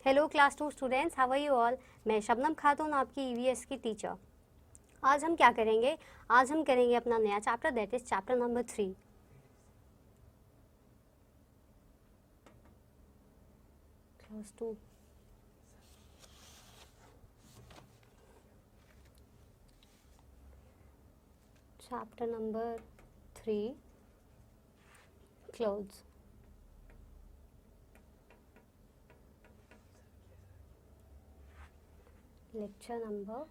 Hello class 2 students, how are you all. मैं शबनम खातून, आपकी EVS की टीचर। आज हम क्या करेंगे? आज हम करेंगे अपना नया chapter, that is chapter number 3। Class 2 chapter number 3 clothes. Lecture number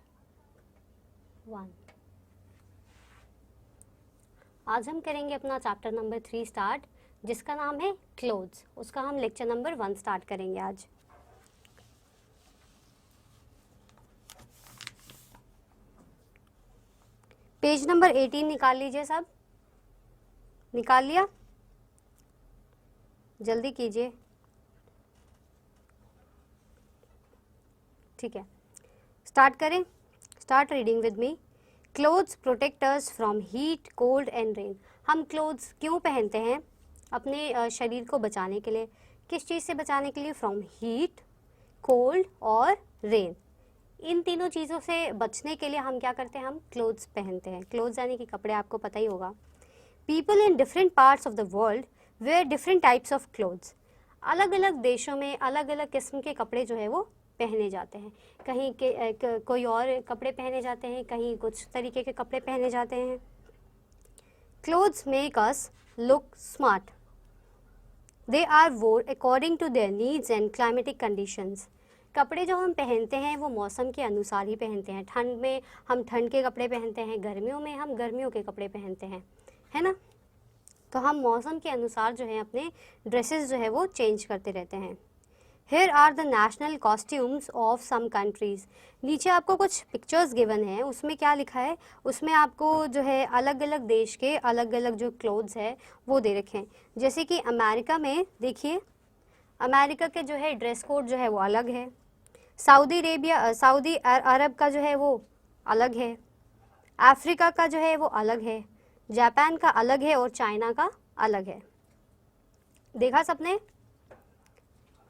1। आज हम करेंगे अपना चैप्टर नंबर 3 स्टार्ट, जिसका नाम है क्लोथ्स। उसका हम लेक्चर नंबर 1 स्टार्ट करेंगे आज। पेज नंबर 18 निकाल लीजिए, सब निकाल लिया? जल्दी कीजिए। ठीक है, स्टार्ट करें। Start reading with me. Clothes protect us from heat, cold and rain. हम क्लोथ्स क्यों पहनते हैं? अपने शरीर को बचाने के लिए। किस चीज़ से बचाने के लिए? फ्रॉम हीट, कोल्ड और रेन। इन तीनों चीज़ों से बचने के लिए हम क्या करते हैं? हम क्लोथ्स पहनते हैं। क्लोथ्स यानी कि कपड़े, आपको पता ही होगा। People in different parts of the world wear different types of clothes. अलग अलग देशों में अलग अलग किस्म के कपड़े जो है वो पहने जाते हैं। कहीं के कोई और कपड़े पहने जाते हैं, कहीं कुछ तरीके के कपड़े पहने जाते हैं। Clothes make us look smart. They are वोर according to their needs and climatic conditions. कपड़े जो हम पहनते हैं वो मौसम के अनुसार ही पहनते हैं। ठंड में हम ठंड के कपड़े पहनते हैं, गर्मियों में हम गर्मियों के कपड़े पहनते हैं, है ना। तो हम मौसम के अनुसार जो है अपने ड्रेसेस जो है वो चेंज करते रहते हैं। Here are the national costumes of some countries। नीचे आपको कुछ पिक्चर्स गिवन हैं, उसमें क्या लिखा है? उसमें आपको जो है अलग अलग देश के अलग अलग जो क्लोथ्स है वो दे रखे हैं। जैसे कि अमेरिका में देखिए, अमेरिका के जो है ड्रेस कोड जो है वो अलग है। सऊदी अरब का जो है वो अलग है। अफ्रीका का जो है वो अलग है। जापान का अलग है और चाइना का अलग है। देखा सबने?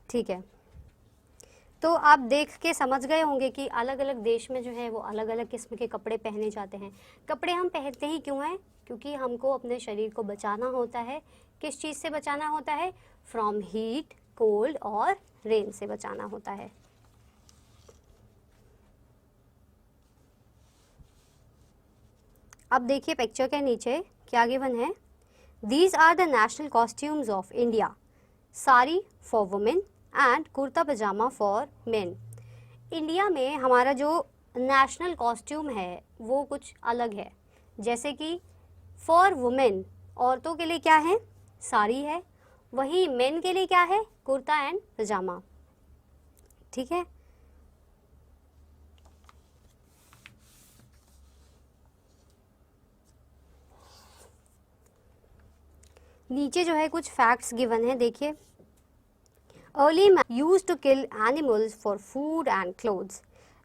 ठीक है, तो आप देख के समझ गए होंगे कि अलग अलग देश में जो है वो अलग अलग किस्म के कपड़े पहने जाते हैं। कपड़े हम पहनते ही क्यों हैं? क्योंकि हमको अपने शरीर को बचाना होता है। किस चीज़ से बचाना होता है? फ्रॉम हीट, कोल्ड और रेन से बचाना होता है। अब देखिए पिक्चर के नीचे क्या गिवन है। These are the national costumes of India. Sari for women and kurta pajama for men. India में हमारा जो नेशनल कॉस्ट्यूम है वो कुछ अलग है। जैसे कि फॉर वुमेन, औरतों के लिए क्या है? साड़ी है। वहीं मेन के लिए क्या है? कुर्ता एंड पजामा। ठीक है, नीचे जो है कुछ फैक्ट्स गिवन है, देखिए। Early man used to kill animals for food and clothes.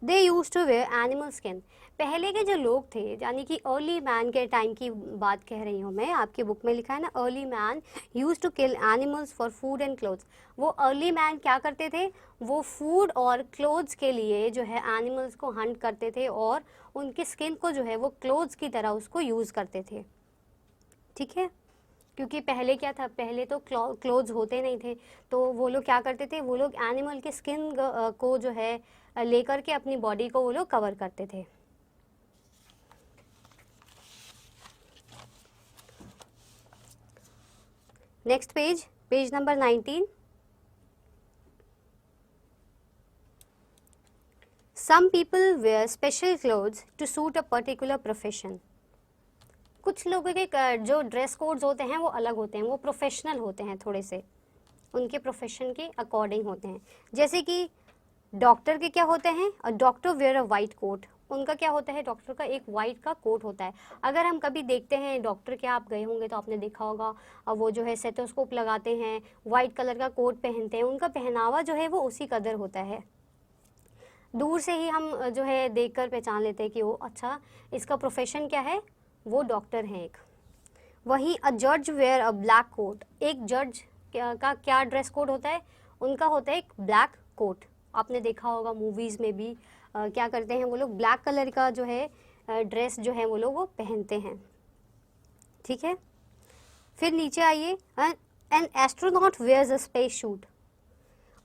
They used to wear animal skin. पहले के जो लोग थे, यानी कि अर्ली मैन के टाइम की बात कह रही हूँ मैं, आपकी बुक में लिखा है ना, early man use to kill animals for food and clothes. वो अर्ली मैन क्या करते थे? वो फूड और क्लोथ्स के लिए जो है एनिमल्स को हंट करते थे और उनकी स्किन को जो है वो क्लोथ्स की तरह उसको यूज़ करते थे। ठीक है, क्योंकि पहले क्या था? पहले तो क्लोथ्स होते नहीं थे, तो वो लोग क्या करते थे? वो लोग एनिमल के स्किन को जो है लेकर के अपनी बॉडी को वो लोग कवर करते थे। Next page, page number 19। Some people wear special clothes to suit a particular profession। कुछ लोगों के जो ड्रेस कोड्स होते हैं वो अलग होते हैं, वो प्रोफेशनल होते हैं, थोड़े से उनके प्रोफेशन के अकॉर्डिंग होते हैं। जैसे कि डॉक्टर के क्या होते हैं? Doctor wear a white coat. उनका क्या होता है? डॉक्टर का एक वाइट का कोट होता है। अगर हम कभी देखते हैं डॉक्टर के, आप गए होंगे तो आपने देखा होगा, वो जो है स्टेथोस्कोप लगाते हैं, वाइट कलर का कोट पहनते हैं, उनका पहनावा जो है वो उसी कदर होता है। दूर से ही हम जो है देखकर पहचान लेते हैं कि वो अच्छा, इसका प्रोफेशन क्या है? वो डॉक्टर हैं एक। वहीं अ जज वेयर अ ब्लैक कोट। एक जज का क्या ड्रेस कोड होता है? उनका होता है एक ब्लैक कोट। आपने देखा होगा मूवीज़ में भी क्या करते हैं वो लोग, ब्लैक कलर का जो है ड्रेस जो है वो लोग वो पहनते हैं। ठीक है, फिर नीचे आइए, an astronaut wears a space suit.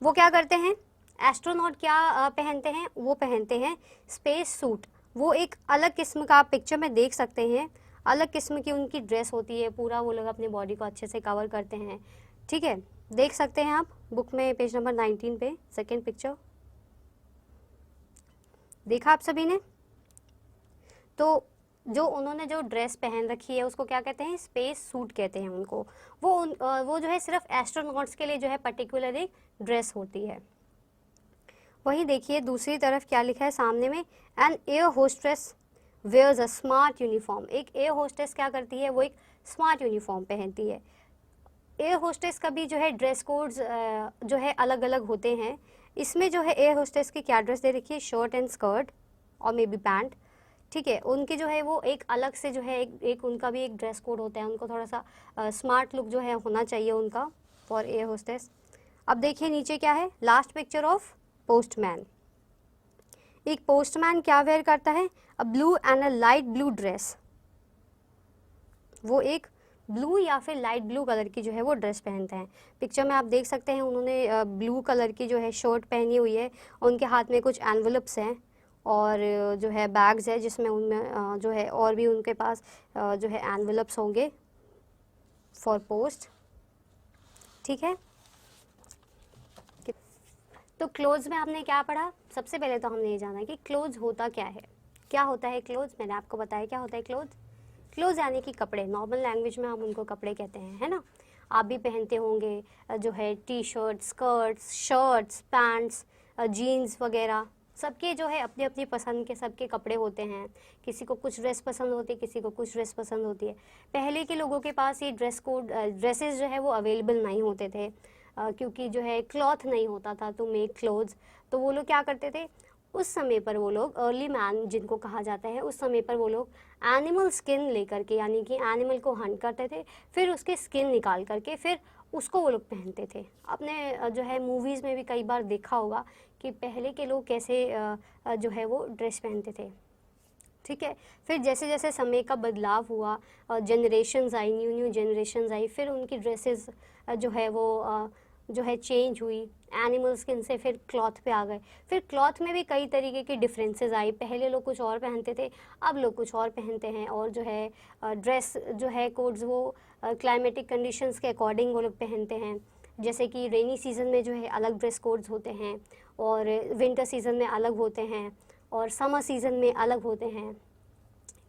वो क्या करते हैं, एस्ट्रोनॉट क्या पहनते हैं, वो पहनते हैं स्पेस सूट। वो एक अलग किस्म का, आप पिक्चर में देख सकते हैं, अलग किस्म की उनकी ड्रेस होती है, पूरा वो लोग अपने बॉडी को अच्छे से कवर करते हैं। ठीक है, देख सकते हैं आप बुक में पेज नंबर 19 पे सेकेंड पिक्चर, देखा आप सभी ने। तो जो उन्होंने जो ड्रेस पहन रखी है उसको क्या कहते हैं, स्पेस सूट कहते हैं उनको। वो जो है सिर्फ एस्ट्रोनॉट्स के लिए जो है पर्टिकुलर एक ड्रेस होती है। वहीं देखिए दूसरी तरफ क्या लिखा है सामने में, an air hostess wears a smart uniform. एक एयर होस्टेस क्या करती है, वो एक स्मार्ट यूनिफॉर्म पहनती है। एयर होस्टेस का भी जो है ड्रेस कोड्स जो है अलग अलग होते हैं। इसमें जो है एयर होस्टेस की क्या ड्रेस दे रखी है, शर्ट एंड स्कर्ट और मे बी पैंट। ठीक है, उनकी जो है वो एक अलग से जो है एक उनका भी एक ड्रेस कोड होता है, उनको थोड़ा सा स्मार्ट लुक जो है होना चाहिए उनका फॉर एयर होस्टेस। अब देखिए नीचे क्या है, लास्ट पिक्चर ऑफ पोस्टमैन। एक पोस्टमैन क्या वेयर करता है, a blue and a light blue dress. वो एक ब्लू या फिर लाइट ब्लू कलर की जो है वो ड्रेस पहनते हैं। पिक्चर में आप देख सकते हैं उन्होंने ब्लू कलर की जो है शर्ट पहनी हुई है, उनके हाथ में कुछ एनवलप्स हैं और जो है बैग्स है जिसमें उनमें जो है और भी उनके पास जो है एनवलप्स होंगे फॉर पोस्ट। ठीक है, तो क्लोथ्स में आपने क्या पढ़ा, सबसे पहले तो हमने ये जाना कि क्लोथ्स होता क्या है। क्या होता है क्लोथ्स, मैंने आपको बताया क्या होता है क्लोथ्स। क्लोथ्स यानी कि कपड़े, नॉर्मल लैंग्वेज में हम उनको कपड़े कहते हैं, है ना। आप भी पहनते होंगे जो है T shirt, skirts, shirts, pants, jeans वगैरह। सबके जो है अपनी अपनी पसंद के सबके कपड़े होते हैं। किसी को कुछ ड्रेस पसंद होती है, किसी को कुछ ड्रेस पसंद होती है। पहले के लोगों के पास ये ड्रेस कोड ड्रेसेस जो है वो अवेलेबल नहीं होते थे क्योंकि जो है क्लॉथ नहीं होता था टू मेक क्लोथ्स। तो वो लोग क्या करते थे उस समय पर, वो लोग अर्ली मैन जिनको कहा जाता है, उस समय पर वो लोग एनिमल स्किन लेकर के, यानी कि एनिमल को हंट करते थे, फिर उसके स्किन निकाल करके फिर उसको वो लोग पहनते थे। आपने जो है मूवीज़ में भी कई बार देखा होगा कि पहले के लोग कैसे जो है वो ड्रेस पहनते थे। ठीक है, फिर जैसे जैसे समय का बदलाव हुआ, जनरेशन्स आई, न्यू न्यू जनरेशन्स आई, फिर उनकी ड्रेसेस जो है वो जो है चेंज हुई, एनिमल स्किन से फिर क्लॉथ पे आ गए। फिर क्लॉथ में भी कई तरीके की डिफरेंसेस आई, पहले लोग कुछ और पहनते थे, अब लोग कुछ और पहनते हैं। और जो है ड्रेस जो है कोड्स वो क्लाइमेटिक कंडीशंस के अकॉर्डिंग वो लोग पहनते हैं। जैसे कि रेनी सीज़न में जो है अलग ड्रेस कोड्स होते हैं और विंटर सीज़न में अलग होते हैं और समर सीज़न में अलग होते हैं।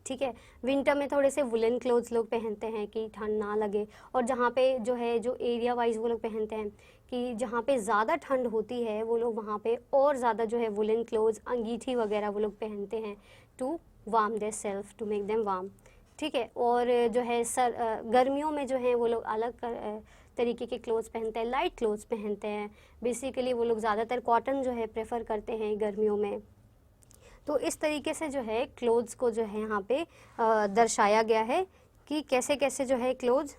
ठीक है, विंटर में थोड़े से वुलन क्लोथ्स लोग पहनते हैं कि ठंड ना लगे, और जहाँ पे जो है जो एरिया वाइज वो लोग पहनते हैं कि जहाँ पे ज़्यादा ठंड होती है वो लोग वहाँ पे और ज़्यादा जो है वुलन क्लोथ्स, अंगीठी वगैरह वो लोग पहनते हैं to warm their self, to make them warm. ठीक है, और जो है गर्मियों में जो है वो लोग अलग तरीके के क्लोथ्स पहनते हैं, लाइट क्लोथ्स पहनते हैं। बेसिकली वो लोग ज़्यादातर कॉटन जो है प्रेफर करते हैं गर्मियों में। तो इस तरीके से जो है क्लोथ्स को जो है यहाँ पे दर्शाया गया है कि कैसे कैसे जो है क्लोथ्स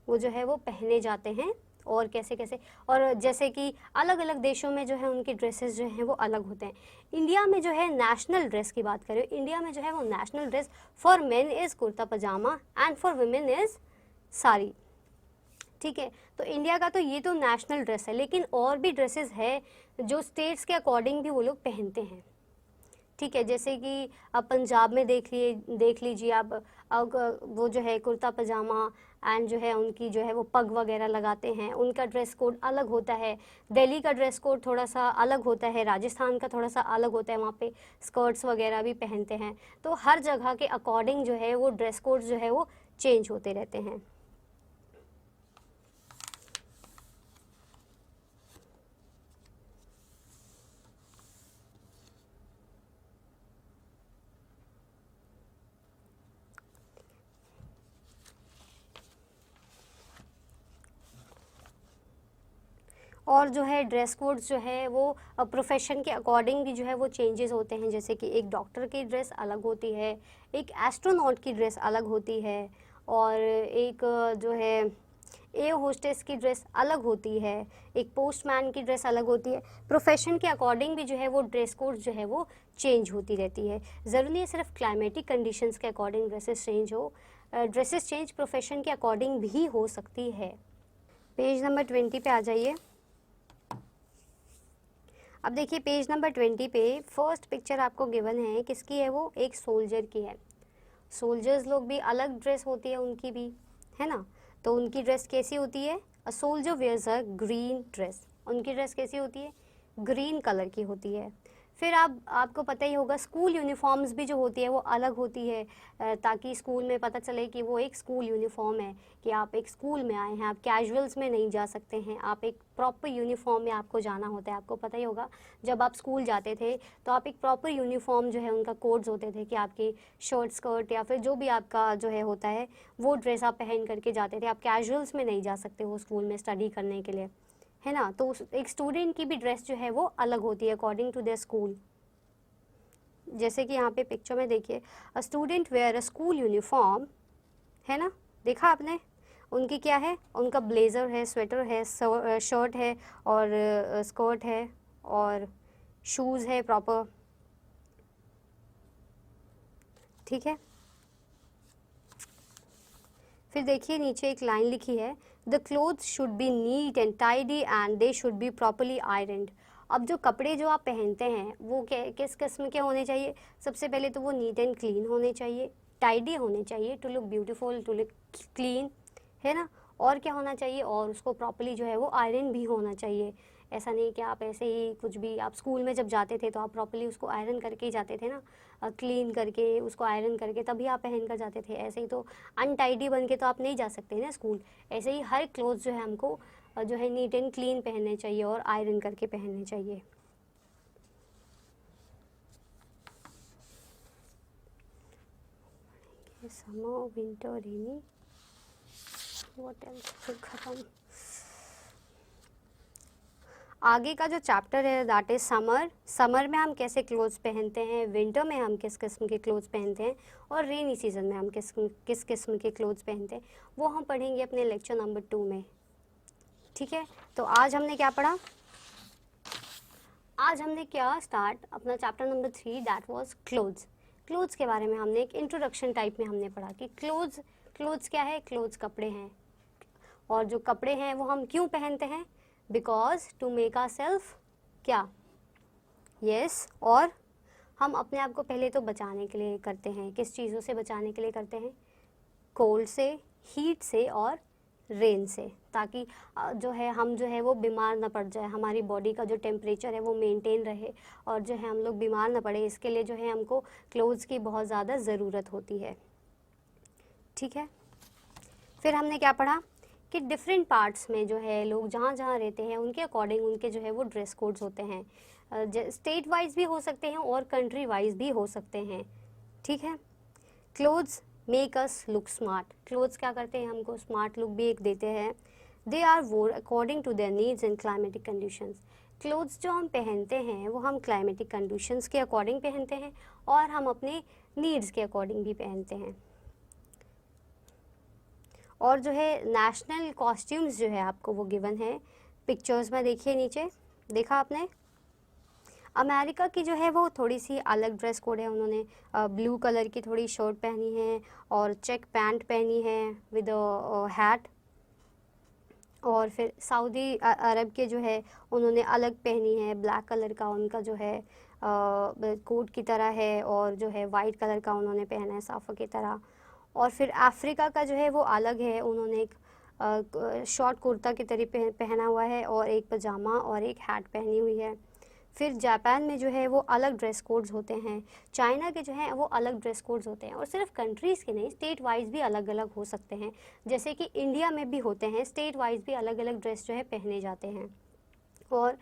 वो जो है वो पहने जाते हैं और कैसे कैसे, और जैसे कि अलग अलग देशों में जो है उनके ड्रेसेस जो हैं वो अलग होते हैं। इंडिया में जो है नेशनल ड्रेस की बात करें, इंडिया में जो है वो national dress for men is kurta pajama and for women is sari. ठीक है, तो इंडिया का तो ये तो नेशनल ड्रेस है, लेकिन और भी ड्रेसेस है जो स्टेट्स के अकॉर्डिंग भी वो लोग पहनते हैं। ठीक है, जैसे कि अब पंजाब में देख लीजिए आप, वो जो है कुर्ता पजामा एंड जो है उनकी जो है वो पग वगैरह लगाते हैं, उनका ड्रेस कोड अलग होता है। दिल्ली का ड्रेस कोड थोड़ा सा अलग होता है, राजस्थान का थोड़ा सा अलग होता है, वहाँ पे स्कर्ट्स वगैरह भी पहनते हैं। तो हर जगह के अकॉर्डिंग जो है वो ड्रेस कोड जो है वो चेंज होते रहते हैं। और जो है ड्रेस कोड्स जो है वो प्रोफेशन के अकॉर्डिंग भी जो है वो चेंजेस होते हैं। जैसे कि एक डॉक्टर की ड्रेस अलग होती है, एक एस्ट्रोनॉट की ड्रेस अलग होती है, और एक जो है एयर होस्टेस की ड्रेस अलग होती है, एक पोस्टमैन की ड्रेस अलग होती है। प्रोफेशन के अकॉर्डिंग भी जो है वो ड्रेस कोड जो है वो चेंज होती रहती है। ज़रूरी नहीं है सिर्फ क्लाइमेटिक कंडीशंस के अकॉर्डिंग ड्रेसेस चेंज हो, ड्रेसेस चेंज प्रोफेशन के अकॉर्डिंग भी हो सकती है। पेज नंबर 20 पे आ जाइए। अब देखिए पेज नंबर 20 पे फर्स्ट पिक्चर आपको गिवन है, किसकी है वो, एक सोल्जर की है। सोल्जर्स लोग भी अलग ड्रेस होती है उनकी भी, है ना। तो उनकी ड्रेस कैसी होती है, a soldier wears a green dress, उनकी ड्रेस कैसी होती है, ग्रीन कलर की होती है। फिर आपको पता ही होगा स्कूल यूनिफॉर्म्स भी जो होती है वो अलग होती है, ताकि स्कूल में पता चले कि वो एक स्कूल यूनिफॉर्म है, कि आप एक स्कूल में आए हैं, आप कैजुअल्स में नहीं जा सकते हैं, आप एक प्रॉपर यूनिफॉर्म में आपको जाना होता है। आपको पता ही होगा जब आप स्कूल जाते थे तो आप एक प्रॉपर यूनिफॉर्म जो है उनका कोड्स होते थे, कि आपकी शर्ट स्कर्ट या फिर जो भी आपका जो है होता है वो ड्रेस आप पहन करके जाते थे। आप कैजुअल्स में नहीं जा सकते हो स्कूल में स्टडी करने के लिए, है ना। तो एक स्टूडेंट की भी ड्रेस जो है वो अलग होती है अकॉर्डिंग टू देयर स्कूल। जैसे कि यहाँ पे पिक्चर में देखिए, a student wear a school uniform, है ना, देखा आपने। उनकी क्या है, उनका ब्लेज़र है, स्वेटर है, शर्ट है और स्कर्ट है और शूज़ है प्रॉपर, ठीक है। फिर देखिए नीचे एक लाइन लिखी है, the clothes should be neat and tidy and they should be properly ironed. अब जो कपड़े जो आप पहनते हैं वो किस किस्म के होने चाहिए, सबसे पहले तो वो नीट एंड क्लीन होने चाहिए, टाइडी होने चाहिए, to look beautiful, to look clean, है ना। और क्या होना चाहिए, और उसको प्रॉपरली जो है वो आयरन भी होना चाहिए। ऐसा नहीं कि आप ऐसे ही कुछ भी, आप स्कूल में जब जाते थे तो आप प्रॉपरली उसको आयरन करके ही जाते थे ना, क्लीन करके उसको आयरन करके तभी आप पहन कर जाते थे। ऐसे ही तो अनटाइडी बन के तो आप नहीं जा सकते ना स्कूल। ऐसे ही हर क्लोथ जो है हमको जो है नीट एंड क्लीन पहनने चाहिए और आयरन करके पहनने चाहिए। Summer winter rainy, what else, फिर खत्म। आगे का जो चैप्टर है दैट इज समर। समर में हम कैसे क्लोथ्स पहनते हैं, विंटर में हम किस किस्म के क्लोथ्स पहनते हैं, और रेनी सीजन में हम किस किस्म के क्लोथ्स पहनते हैं, वो हम पढ़ेंगे अपने लेक्चर नंबर 2 में, ठीक है। तो आज हमने क्या पढ़ा, आज हमने क्या स्टार्ट अपना chapter number 3 that was clothes. Clothes के बारे में हमने एक इंट्रोडक्शन टाइप में हमने पढ़ा कि क्लोथ्स क्या है, क्लोथ्स कपड़े हैं, और जो कपड़े हैं वो हम क्यों पहनते हैं, because to make our self क्या, यस, और हम अपने आप को पहले तो बचाने के लिए करते हैं। किस चीज़ों से बचाने के लिए करते हैं, कोल्ड से, हीट से और रेन से, ताकि जो है हम जो है वो बीमार ना पड़ जाए, हमारी बॉडी का जो टेम्परेचर है वो मेंटेन रहे और जो है हम लोग बीमार ना पड़े, इसके लिए जो है हमको क्लोथ्स की बहुत ज़्यादा ज़रूरत होती है, ठीक है। फिर हमने क्या पढ़ा कि डिफरेंट पार्ट्स में जो है लोग जहाँ जहाँ रहते हैं उनके अकॉर्डिंग उनके जो है वो ड्रेस कोड्स होते हैं, स्टेट वाइज भी हो सकते हैं और कंट्री वाइज भी हो सकते हैं, ठीक है। Clothes make us look smart, clothes क्या करते हैं, हमको स्मार्ट लुक भी एक देते हैं। दे आर वोर according to their needs and climatic conditions, clothes जो हम पहनते हैं वो हम क्लाइमेटिक कंडीशंस के अकॉर्डिंग पहनते हैं और हम अपने नीड्स के अकॉर्डिंग भी पहनते हैं। और जो है नेशनल कॉस्ट्यूम्स जो है आपको वो गिवन है पिक्चर्स में, देखिए नीचे, देखा आपने। अमेरिका की जो है वो थोड़ी सी अलग ड्रेस कोड है, उन्होंने ब्लू कलर की थोड़ी शर्ट पहनी है और चेक पैंट पहनी है विद हैट। और फिर सऊदी अरब के जो है उन्होंने अलग पहनी है, ब्लैक कलर का उनका जो है कोट की तरह है और जो है वाइट कलर का उन्होंने पहना है साफ़ा की तरह। और फिर अफ्रीका का जो है वो अलग है, उन्होंने एक शॉर्ट कुर्ता की तरह पहना हुआ है और एक पजामा और एक हैट पहनी हुई है। फिर जापान में जो है वो अलग ड्रेस कोड्स होते हैं, चाइना के जो हैं वो अलग ड्रेस कोड्स होते हैं, और सिर्फ कंट्रीज़ के नहीं स्टेट वाइज भी अलग अलग हो सकते हैं, जैसे कि इंडिया में भी होते हैं, स्टेट वाइज भी अलग अलग ड्रेस जो है पहने जाते हैं। और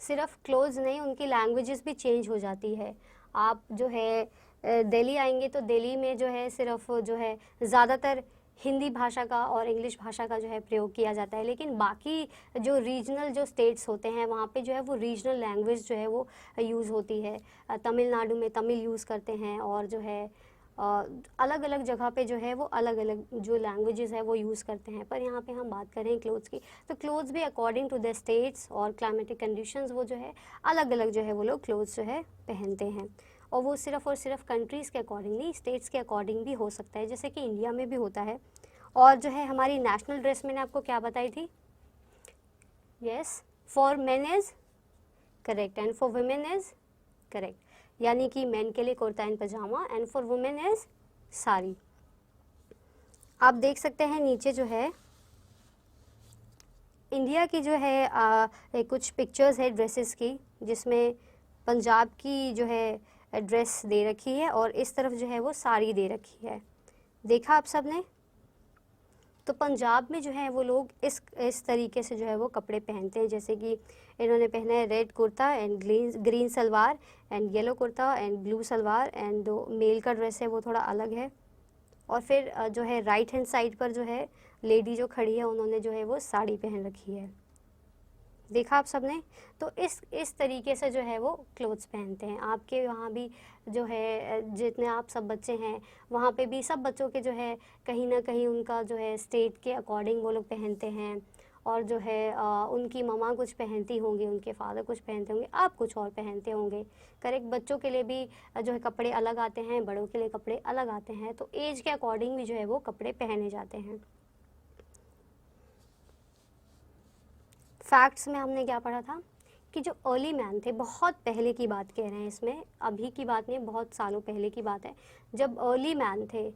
सिर्फ क्लोथ्स नहीं, उनकी लैंग्वेजेस भी चेंज हो जाती है। आप जो है दिल्ली आएंगे तो दिल्ली में जो है सिर्फ जो है ज़्यादातर हिंदी भाषा का और इंग्लिश भाषा का जो है प्रयोग किया जाता है, लेकिन बाकी जो रीजनल जो स्टेट्स होते हैं वहाँ पे जो है वो रीजनल लैंग्वेज जो है वो यूज़ होती है। तमिलनाडु में तमिल यूज़ करते हैं और जो है अलग अलग जगह पे जो है वो अलग अलग जो लैंग्वेजेस है वो यूज़ करते हैं, पर यहाँ पे हम बात कर रहे हैं क्लोथ्स की, तो क्लोथ्स भी अकॉर्डिंग टू द स्टेट्स और क्लाइमेटिक कंडीशंस वो जो है अलग अलग जो है वो लोग क्लोथ्स जो है पहनते हैं। और वो सिर्फ और सिर्फ कंट्रीज़ के अकॉर्डिंग नहीं, स्टेट्स के अकॉर्डिंग भी हो सकता है, जैसे कि इंडिया में भी होता है। और जो है हमारी नेशनल ड्रेस मैंने आपको क्या बताई थी, yes, for men is correct and for women is correct, यानी कि मेन के लिए kurta and pajama and for women is sari. आप देख सकते हैं नीचे जो है इंडिया की जो है कुछ पिक्चर्स है ड्रेसेस की, जिसमें पंजाब की जो है ड्रेस दे रखी है और इस तरफ जो है वो साड़ी दे रखी है, देखा आप सब ने। तो पंजाब में जो है वो लोग इस तरीके से जो है वो कपड़े पहनते हैं, जैसे कि इन्होंने पहना है red kurta and green salwar and yellow kurta and blue salwar, and जो मेल का ड्रेस है वो थोड़ा अलग है। और फिर जो है राइट हैंड साइड पर जो है लेडी जो खड़ी है उन्होंने जो है वो साड़ी पहन रखी है, देखा आप सबने। तो इस तरीके से जो है वो क्लोथ्स पहनते हैं। आपके वहाँ भी जो है जितने आप सब बच्चे हैं वहाँ पे भी सब बच्चों के जो है कहीं ना कहीं उनका जो है स्टेट के अकॉर्डिंग वो लोग पहनते हैं, और जो है उनकी मम्मा कुछ पहनती होंगी, उनके फादर कुछ पहनते होंगे, आप कुछ और पहनते होंगे, करेक्ट। बच्चों के लिए भी जो है कपड़े अलग आते हैं, बड़ों के लिए कपड़े अलग आते हैं, तो एज के अकॉर्डिंग भी जो है वो कपड़े पहने जाते हैं। फैक्ट्स में हमने क्या पढ़ा था कि जो अर्ली मैन थे, बहुत पहले की बात कह रहे हैं इसमें, अभी की बात नहीं, बहुत सालों पहले की बात है। जब अर्ली मैन थे,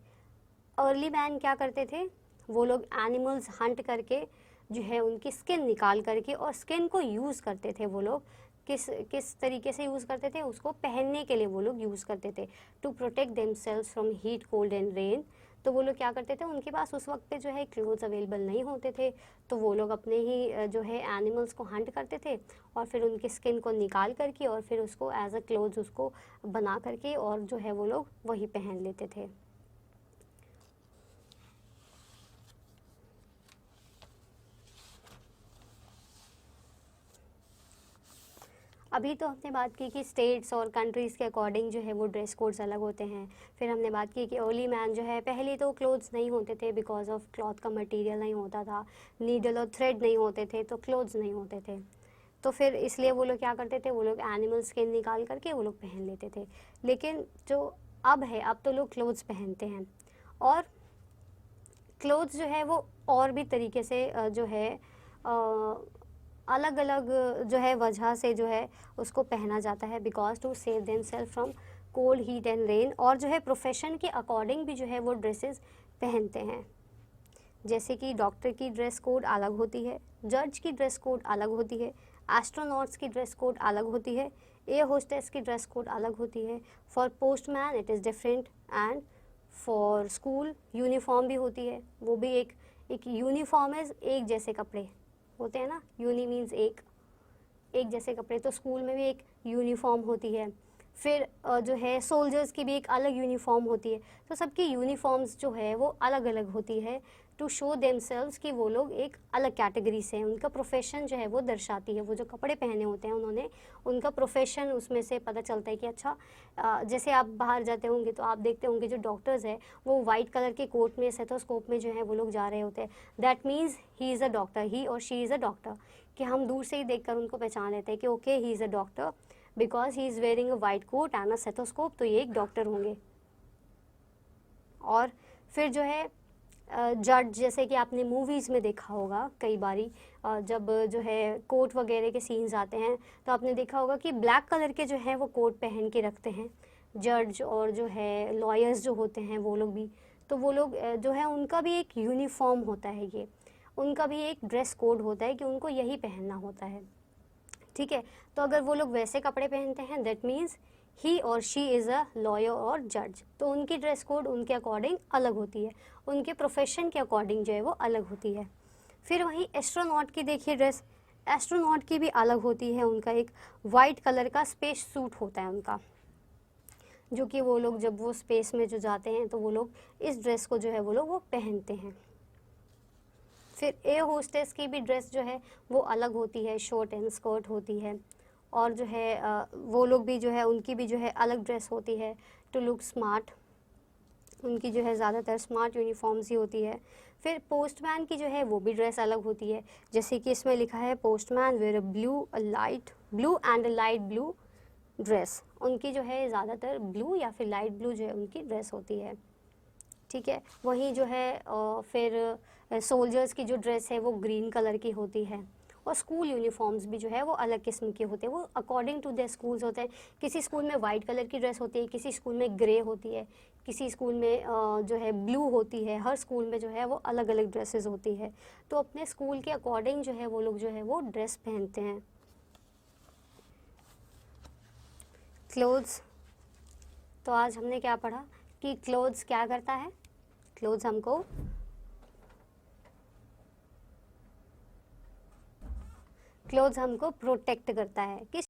अर्ली मैन क्या करते थे, वो लोग एनिमल्स हंट करके जो है उनकी स्किन निकाल करके और स्किन को यूज़ करते थे। वो लोग किस तरीके से यूज़ करते थे, उसको पहनने के लिए वो लोग यूज़ करते थे, to protect themselves from heat cold and rain. तो वो लोग क्या करते थे, उनके पास उस वक्त पे जो है क्लोथ्स अवेलेबल नहीं होते थे, तो वो लोग अपने ही जो है एनिमल्स को हंट करते थे और फिर उनकी स्किन को निकाल करके और फिर उसको एज अ क्लोथ्स उसको बना करके और जो है वो लोग वही पहन लेते थे। अभी तो हमने बात की कि स्टेट्स और कंट्रीज़ के अकॉर्डिंग जो है वो ड्रेस कोड्स अलग होते हैं। फिर हमने बात की कि अर्ली मैन जो है पहले तो क्लोथ्स नहीं होते थे, बिकॉज ऑफ क्लॉथ का मटेरियल नहीं होता था, नीडल और थ्रेड नहीं होते थे, तो क्लोथ्स नहीं होते थे। तो फिर इसलिए वो लोग क्या करते थे, वो लोग एनिमल स्किन निकाल करके वो लोग पहन लेते थे। लेकिन जो अब है, अब तो लोग क्लोथ्स पहनते हैं, और क्लोथ्स जो है वो और भी तरीके से जो है अलग अलग जो है वजह से जो है उसको पहना जाता है, because to save them self from cold heat and rain. और जो है प्रोफेशन के अकॉर्डिंग भी जो है वो ड्रेसेस पहनते हैं, जैसे कि डॉक्टर की ड्रेस कोड अलग होती है, जज की ड्रेस कोड अलग होती है, एस्ट्रोनॉट्स की ड्रेस कोड अलग होती है, एयर होस्टेस की ड्रेस कोड अलग होती है, for postman it is different, and for school uniform भी होती है, वो भी एक यूनिफॉर्म है, एक जैसे कपड़े होते हैं ना, यूनी मीन्स एक जैसे कपड़े, तो स्कूल में भी एक यूनिफॉर्म होती है। फिर जो है सोल्जर्स की भी एक अलग यूनिफॉर्म होती है, तो सबकी यूनिफॉर्म्स जो है वो अलग अलग होती है, टू शो देमसेल्व्स कि वो लोग एक अलग कैटेगरी से हैं, उनका प्रोफेशन जो है वो दर्शाती है। वो जो कपड़े पहने होते हैं उन्होंने, उनका प्रोफेशन उसमें से पता चलता है कि अच्छा जैसे आप बाहर जाते होंगे तो आप देखते होंगे जो डॉक्टर्स हैं वो वाइट कलर के कोट में स्टेथोस्कोप में जो है वो लोग जा रहे होते हैं, that means he is a doctor, he और शी इज़ अ डॉक्टर, कि हम दूर से ही देखकर उनको पहचान लेते हैं कि okay he is a doctor because he is wearing a white coat and a stethoscope, तो ये एक डॉक्टर होंगे। और फिर जो है जज, जैसे कि आपने मूवीज़ में देखा होगा कई बारी, जब जो है कोट वगैरह के सीन्स आते हैं तो आपने देखा होगा कि ब्लैक कलर के जो हैं वो कोट पहन के रखते हैं जज, और जो है लॉयर्स जो होते हैं वो लोग भी, तो वो लोग जो है उनका भी एक यूनिफॉर्म होता है, ये उनका भी एक ड्रेस कोड होता है कि उनको यही पहनना होता है, ठीक है। तो अगर वो लोग वैसे कपड़े पहनते हैं दैट मीन्स ही और शी इज़ अ लॉयर और जज, तो उनकी ड्रेस कोड उनके अकॉर्डिंग अलग होती है, उनके प्रोफेशन के अकॉर्डिंग जो है वो अलग होती है। फिर वहीं एस्ट्रोनॉट की देखिए ड्रेस, एस्ट्रोनॉट की भी अलग होती है, उनका एक वाइट कलर का स्पेस सूट होता है उनका, जो कि वो लोग जब वो स्पेस में जो जाते हैं तो वो लोग इस ड्रेस को जो है वो लोग वो पहनते हैं। फिर एयर होस्टेस की भी ड्रेस जो है वो अलग होती है, शॉर्ट एंड स्कर्ट होती है, और जो है वो लोग भी जो है उनकी भी जो है अलग ड्रेस होती है, टू लुक स्मार्ट। उनकी जो है ज़्यादातर स्मार्ट यूनिफॉर्म्स ही होती है। फिर पोस्टमैन की जो है वो भी ड्रेस अलग होती है, जैसे कि इसमें लिखा है postman wear light blue and a light blue dress. उनकी जो है ज़्यादातर ब्लू या फिर लाइट ब्लू जो है उनकी ड्रेस होती है, ठीक है। वहीं जो है फिर सोल्जर्स की जो ड्रेस है वो ग्रीन कलर की होती है। और स्कूल यूनिफॉर्म्स भी जो है वो अलग किस्म के होते हैं, वो अकॉर्डिंग टू द स्कूल्स होते हैं। किसी स्कूल में वाइट कलर की ड्रेस होती है, किसी स्कूल में ग्रे होती है, किसी स्कूल में जो है ब्लू होती है। हर स्कूल में जो है वो अलग अलग ड्रेसेस होती है, तो अपने स्कूल के अकॉर्डिंग जो है वो लोग जो है वो ड्रेस पहनते हैं। क्लोथ्स, तो आज हमने क्या पढ़ा कि क्लोथ्स क्या करता है। क्लोथ्स हमको प्रोटेक्ट करता है। किस